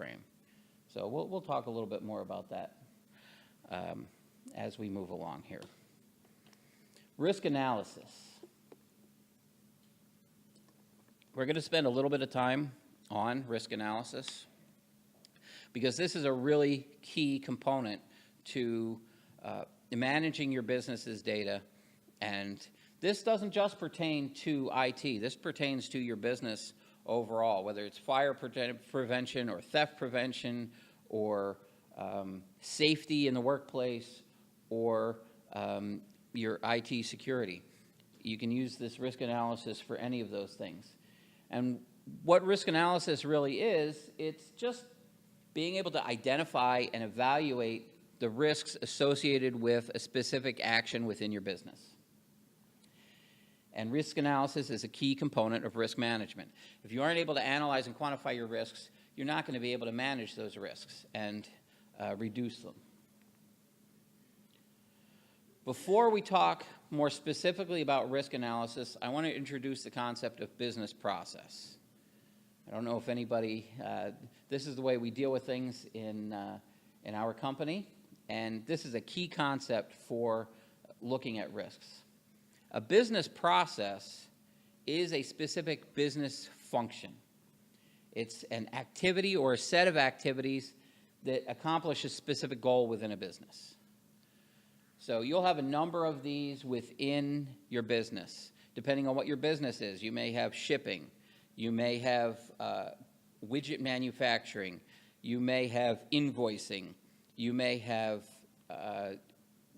frame. So we'll talk a little bit more about that as we move along here. Risk analysis. We're going to spend a little bit of time on risk analysis because this is a really key component to managing your business's data. And this doesn't just pertain to IT. This pertains to your business overall, whether it's fire prevention or theft prevention or safety in the workplace or your IT security. You can use this risk analysis for any of those things. And what risk analysis really is, it's just being able to identify and evaluate the risks associated with a specific action within your business. And risk analysis is a key component of risk management. If you aren't able to analyze and quantify your risks, you're not going to be able to manage those risks and reduce them. Before we talk more specifically about risk analysis, I want to introduce the concept of business process. I don't know if anybody, this is the way we deal with things in our company, and this is a key concept for looking at risks. A business process is a specific business function. It's an activity or a set of activities that accomplish a specific goal within a business. So you'll have a number of these within your business, depending on what your business is. You may have shipping. You may have widget manufacturing. You may have invoicing. You may have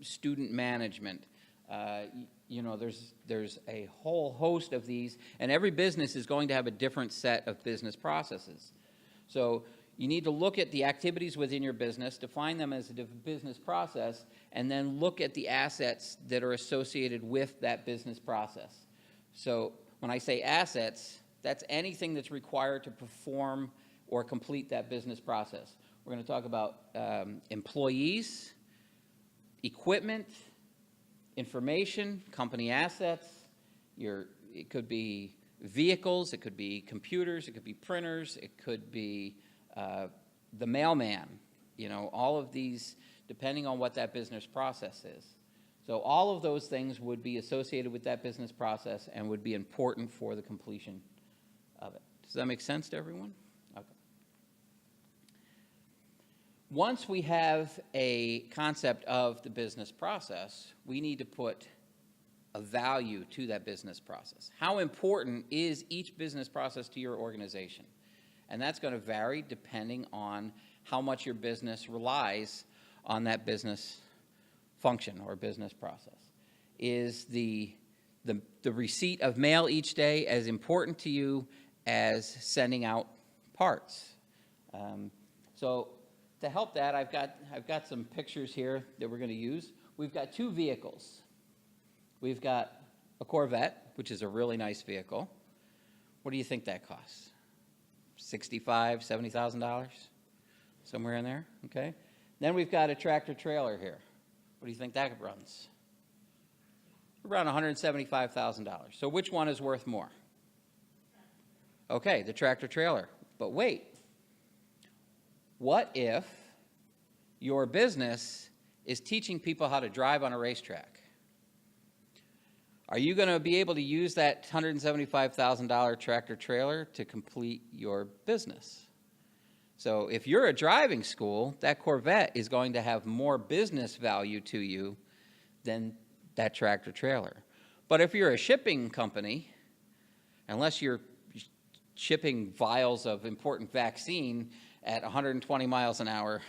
student management. You know, there's a whole host of these, and every business is going to have a different set of business processes. So you need to look at the activities within your business, define them as a business process, and then look at the assets that are associated with that business process. So when I say assets, that's anything that's required to perform or complete that business process. We're going to talk about employees, equipment, information, company assets. It could be vehicles, it could be computers, it could be printers, it could be the mailman, you know, all of these, depending on what that business process is. So all of those things would be associated with that business process and would be important for the completion of it. Does that make sense to everyone? Okay. Once we have a concept of the business process, we need to put a value to that business process. How important is each business process to your organization? And that's going to vary depending on how much your business relies on that business function or business process. Is the receipt of mail each day as important to you as sending out parts? So to help that, I've got some pictures here that we're going to use. We've got two vehicles. We've got a Corvette, which is a really nice vehicle. What do you think that costs? $65,000, $70,000, somewhere in there. Okay. Then we've got a tractor trailer here. What do you think that runs? Around $175,000. So which one is worth more? Okay, the tractor trailer. But wait, what if your business is teaching people how to drive on a racetrack? Are you going to be able to use that $175,000 tractor trailer to complete your business? So if you're a driving school, that Corvette is going to have more business value to you than that tractor trailer. But if you're a shipping company, unless you're shipping vials of important vaccine at 120 miles an hour,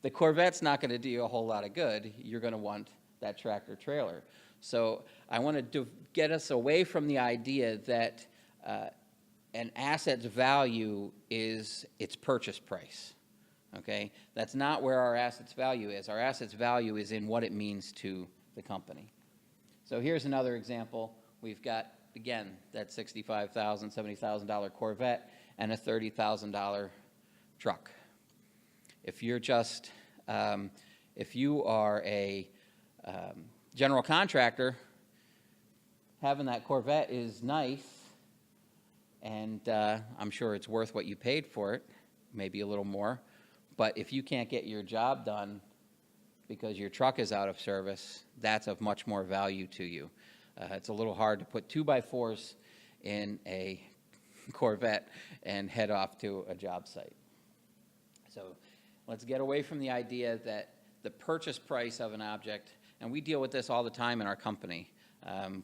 the Corvette's not going to do you a whole lot of good. You're going to want that tractor trailer. So I want to get us away from the idea that an asset's value is its purchase price, okay? That's not where our asset's value is. Our asset's value is in what it means to the company. So here's another example. We've got, again, that $65,000, $70,000 Corvette and a $30,000 truck. If you're just, if you are a general contractor, having that Corvette is nice, and I'm sure it's worth what you paid for it. maybe a little more. But if you can't get your job done because your truck is out of service, that's of much more value to you. It's a little hard to put 2x4s in a Corvette and head off to a job site. So let's get away from the idea that the purchase price of an object, and we deal with this all the time in our company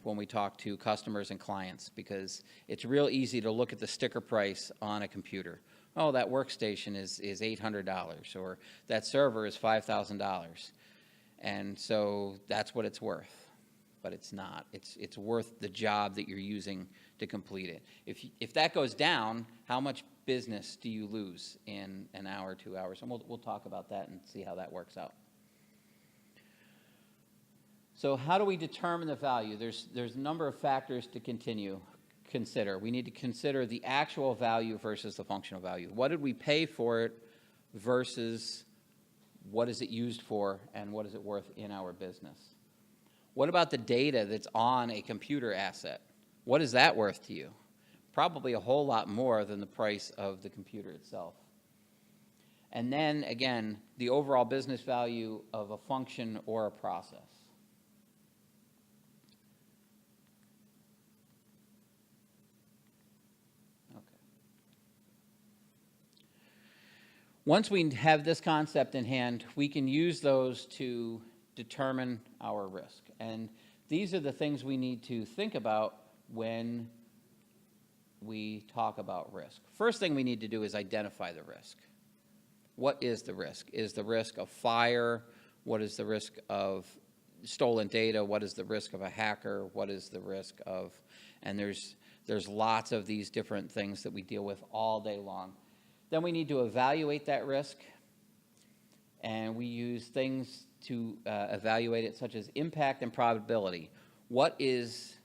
when we talk to customers and clients, because it's real easy to look at the sticker price on a computer. Oh, that workstation is $800, or that server is $5,000. And so that's what it's worth. But it's not. It's worth the job that you're using to complete it. If that goes down, how much business do you lose in an hour, 2 hours? And we'll talk about that and see how that works out. So how do we determine the value? There's a number of factors to consider. We need to consider the actual value versus the functional value. What did we pay for it versus what is it used for and what is it worth in our business? What about the data that's on a computer asset? What is that worth to you? Probably a whole lot more than the price of the computer itself. And then, again, the overall business value of a function or a process. Okay. Once we have this concept in hand, we can use those to determine our risk. And these are the things we need to think about when we talk about risk. First thing we need to do is identify the risk. What is the risk? Is the risk of fire? What is the risk of stolen data? What is the risk of a hacker? What is the risk of, and there's lots of these different things that we deal with all day long. Then we need to evaluate that risk, and we use things to evaluate it, such as impact and probability. What is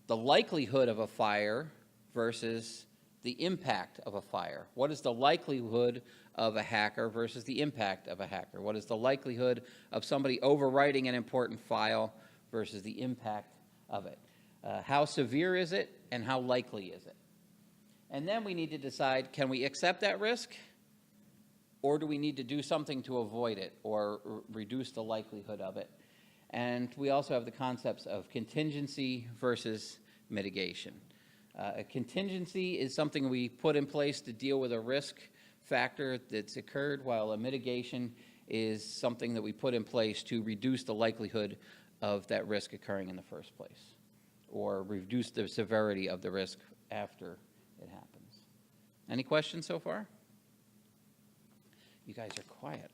the likelihood of a fire versus the impact of a fire? What is the likelihood of a hacker versus the impact of a hacker? What is the likelihood of somebody overwriting an important file versus the impact of it? How severe is it and how likely is it? And then we need to decide, can we accept that risk? Or do we need to do something to avoid it or reduce the likelihood of it? And we also have the concepts of contingency versus mitigation. A contingency is something we put in place to deal with a risk factor that's occurred, while a mitigation is something that we put in place to reduce the likelihood of that risk occurring in the first place, or reduce the severity of the risk after it happens. Any questions so far? You guys are quiet.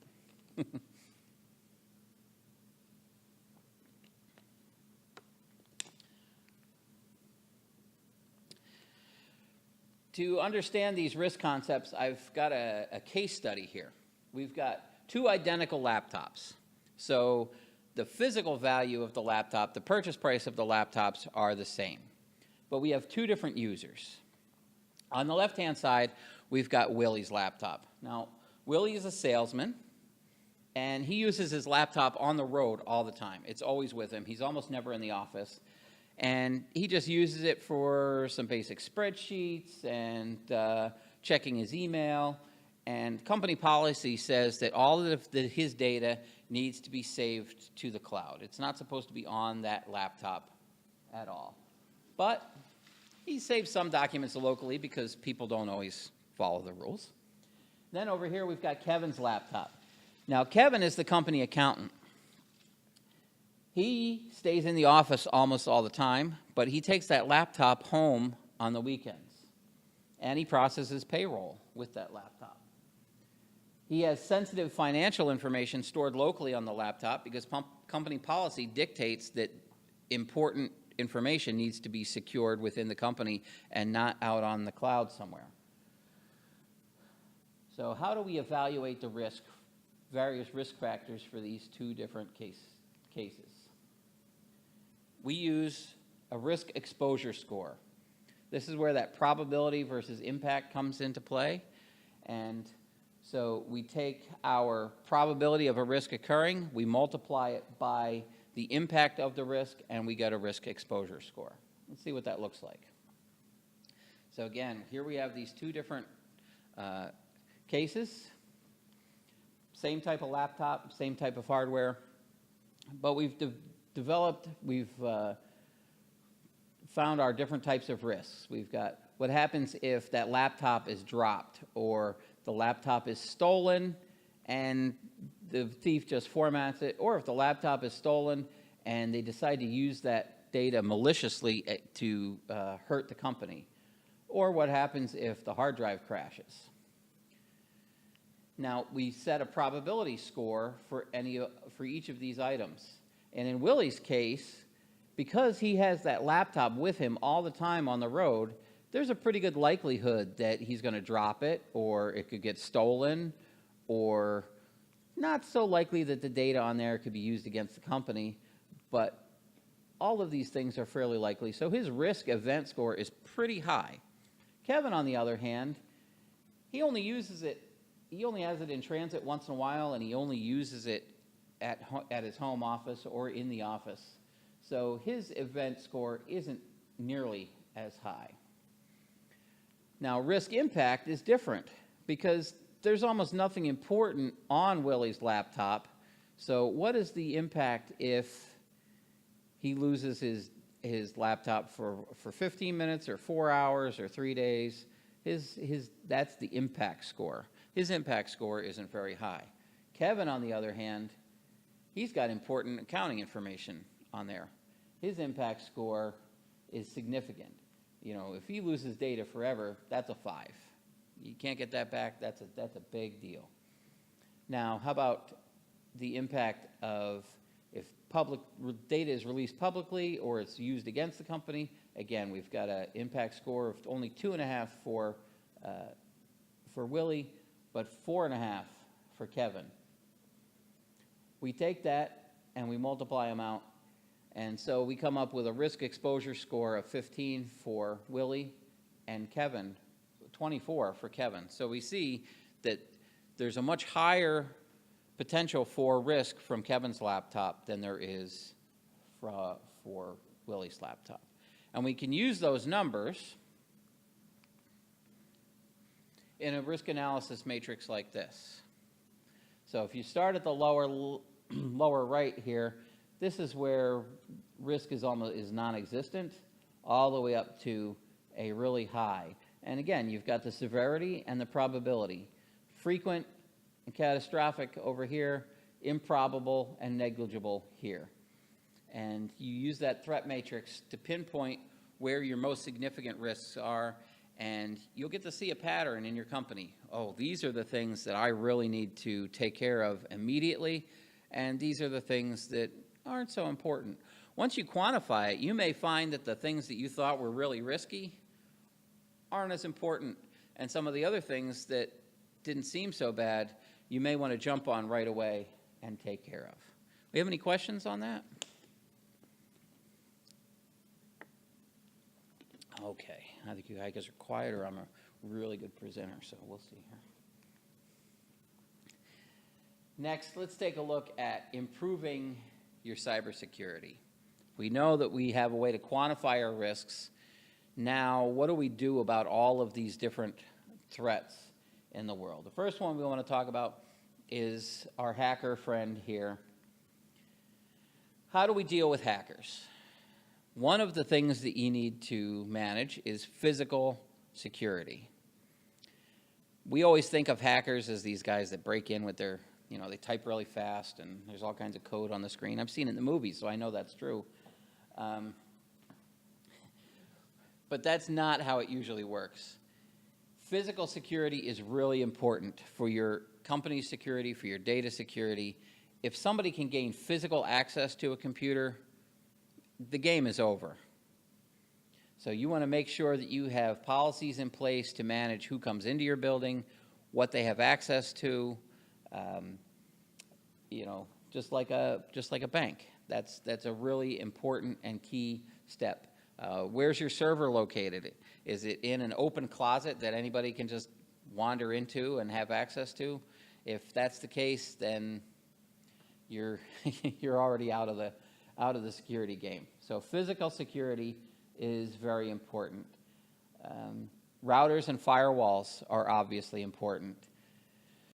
To understand these risk concepts, I've got a case study here. We've got two identical laptops. So the physical value of the laptop, the purchase price of the laptops are the same. But we have two different users. On the left-hand side, we've got Willie's laptop. Now, Willie is a salesman, and he uses his laptop on the road all the time. It's always with him. He's almost never in the office. And he just uses it for some basic spreadsheets and checking his email. And company policy says that all of his data needs to be saved to the cloud. It's not supposed to be on that laptop at all. But he saves some documents locally because people don't always follow the rules. Then over here we've got Kevin's laptop. Now Kevin is the company accountant. He stays in the office almost all the time, but he takes that laptop home on the weekends, and he processes payroll with that laptop. He has sensitive financial information stored locally on the laptop because company policy dictates that important information needs to be secured within the company and not out on the cloud somewhere. So how do we evaluate the risk, various risk factors for these two different cases? We use a risk exposure score. This is where that probability versus impact comes into play. And so we take our probability of a risk occurring, we multiply it by the impact of the risk, and we get a risk exposure score. Let's see what that looks like. So again, here we have these two different cases. Same type of laptop, same type of hardware, but we've found our different types of risks. We've got what happens if that laptop is dropped or the laptop is stolen and the thief just formats it, or if the laptop is stolen and they decide to use that data maliciously to hurt the company, or what happens if the hard drive crashes. Now, we set a probability score for each of these items. And in Willie's case, because he has that laptop with him all the time on the road, there's a pretty good likelihood that he's going to drop it, or it could get stolen, or not so likely that the data on there could be used against the company, but all of these things are fairly likely. So his risk event score is pretty high. Kevin, on the other hand, he only has it in transit once in a while, and he only uses it at his home office or in the office. So his event score isn't nearly as high. Now, risk impact is different because there's almost nothing important on Willie's laptop. So what is the impact if he loses his laptop for 15 minutes or 4 hours or 3 days? That's the impact score. His impact score isn't very high. Kevin, on the other hand, he's got important accounting information on there. His impact score is significant. You know, if he loses data forever, that's a 5. You can't get that back. That's a big deal. Now, how about the impact of if public data is released publicly or it's used against the company? Again, we've got an impact score of only 2.5 for Willie, but 4.5 for Kevin. We take that and we multiply them out, and so we come up with a risk exposure score of 15 for Willie and Kevin, 24 for Kevin. So we see that there's a much higher potential for risk from Kevin's laptop than there is for Willie's laptop. And we can use those numbers in a risk analysis matrix like this. So if you start at the lower right here, this is where risk is non-existent, all the way up to a really high. And again, you've got the severity and the probability. Frequent and catastrophic over here, improbable and negligible here. And you use that threat matrix to pinpoint where your most significant risks are, and you'll get to see a pattern in your company. Oh, these are the things that I really need to take care of immediately, and these are the things that aren't so important. Once you quantify it, you may find that the things that you thought were really risky aren't as important, and some of the other things that didn't seem so bad, you may want to jump on right away and take care of. We have any questions on that? Okay, I think you guys are quiet, or I'm a really good presenter, so we'll see here. Next, let's take a look at improving your cybersecurity. We know that we have a way to quantify our risks. Now, what do we do about all of these different threats in the world? The first one we want to talk about is our hacker friend here. How do we deal with hackers? One of the things that you need to manage is physical security. We always think of hackers as these guys that break in with their, they type really fast and there's all kinds of code on the screen. I've seen it in the movies, so I know that's true. But that's not how it usually works. Physical security is really important for your company's security, for your data security. If somebody can gain physical access to a computer, the game is over. So you want to make sure that you have policies in place to manage who comes into your building, what they have access to, just like a bank. That's a really important and key step. Where's your server located? Is it in an open closet that anybody can just wander into and have access to? If that's the case, then you're already out of the security game. So physical security is very important. Routers and firewalls are obviously important.